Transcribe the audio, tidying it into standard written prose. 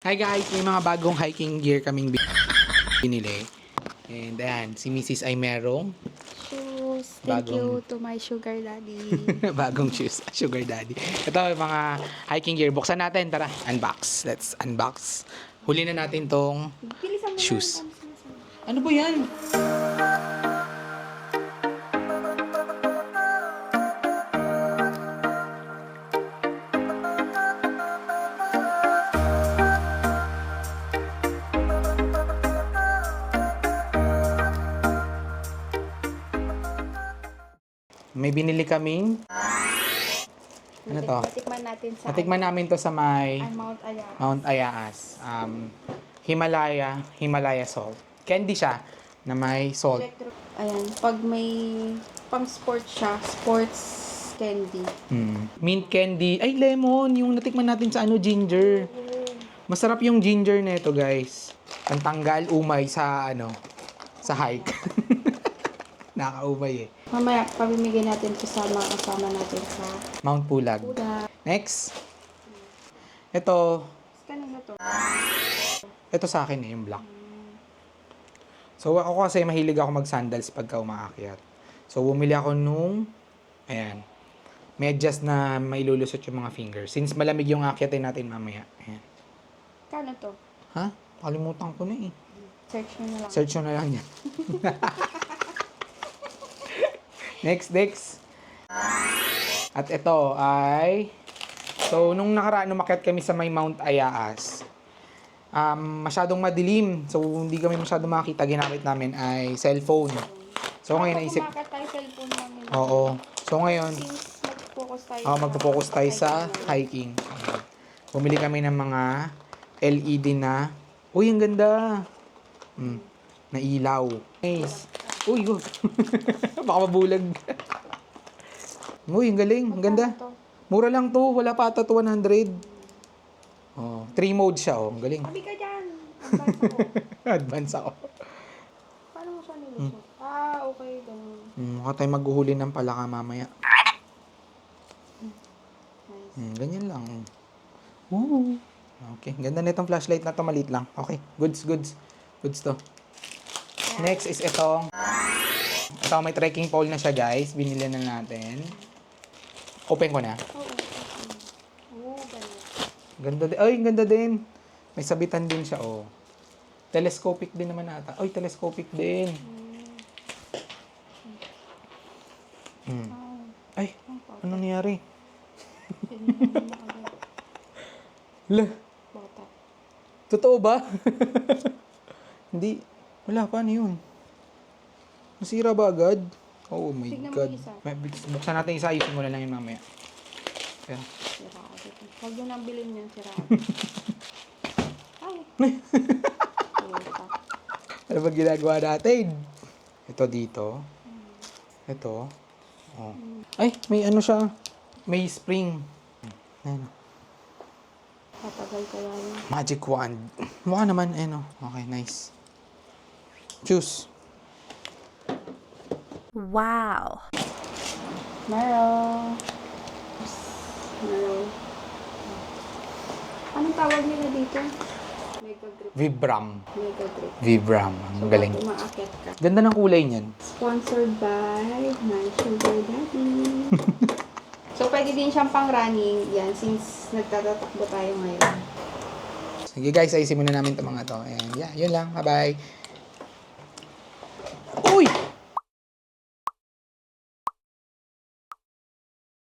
Hi guys, may mga bagong hiking gear kaming binili. And ayan, si Mrs. ay merong Shoes. Thank you to my sugar daddy. bagong shoes, sugar daddy. Ito yung mga hiking gear. Buksan natin, tara, unbox. Let's unbox. Huli na natin tong Bilisan mo shoes. na. Ano ba yan? May binili kaming ano to? Natikman natin sa Natikman namin to sa may Mount Ayala. Mount Ayaas. Himalaya salt. Candy siya na may salt. Ayan, pag may pang sports siya, sports candy. Mint candy. Ay, lemon. Yung natikman natin sa ginger. Masarap yung ginger nito, guys. Pantanggal umay sa sa hike. Nakaumay eh. Mamaya, pamimigay natin ito sa mga kasama natin sa Mount Pulag. Pulag. Next. Ito. Kanina to. Ito sa akin yung black. So, ako kasi mahilig ako mag-sandals pagka umaakyat. So, bumili ako ayan, medyas na mailulusot yung mga fingers. Since malamig yung akyatin natin mamaya. Ayan. Kano to? Ha? Kalimutan ko na eh. Search nyo na lang. Search nyo na lang yan. Next. At ito ay... So, nung nakaraan, umakyat kami sa may Mount Ayaas. Masyadong madilim. So, hindi kami masyadong makakita. Ginamit namin ay cellphone. So, ngayon naisip... Kumakat tayo cellphone namin. Oo. So, ngayon... Since mag-focus tayo magpo-focus tayo sa hiking. Bumili kami ng mga LED na... Uy, ang ganda! Na ilaw. Nice. Uy, go. Baka mabulag. Uy, ang galing. Ang ganda. Mura lang to. Wala pa ata 100. Oh, 3 mode siya. Oh. Ang galing. Sabi ka dyan. Advance ako. Advance ako. Paano mo siya nilusot? Okay. Ganun. Mukha tayo maghuhuli ng palaka mamaya. Nice. Ganyan lang. Ooh. Okay. Ganda na itong flashlight na to. Maliit lang. Okay. Goods to. Next is itong... Ito, may trekking pole na siya, guys. Binili na natin. Open ko na. Ganun. Ganda din. Ay, ganda din. May sabitan din siya, oh. Telescopic din naman ata. Ay, telescopic din. Ay, ano nangyari? Hala, Bata. totoo ba? Hindi. Wala, paano yun? Nasira ba agad? Oh my Tignan mo God. isa. Buksan natin isa. Ayusin ko na lang yun mamaya. Ayan. Sira ako dito. Huwag nyo nang bilhin yan, sira ako. Ay. Puta. Ano ba ginagawa natin? Ito dito. Ito. Oh. Ay, may ano siya. May spring. Ayan. Tatagal kaya yun. Magic wand. Mukha naman, Okay, nice. Choose. Wow. Meron. Anong tawag nila dito? Mega grip. Vibram. Mega grip. Vibram. So, Ang galing. pag umaakyat ka. Ganda ng kulay niyan. Sponsored by my sugar daddy. So, pwede din siyang pang running. Yan, since nagtatatakbo tayo ngayon. Sige guys, ayusin muna namin itong mga to. Ayan, yeah, yun lang. Bye-bye.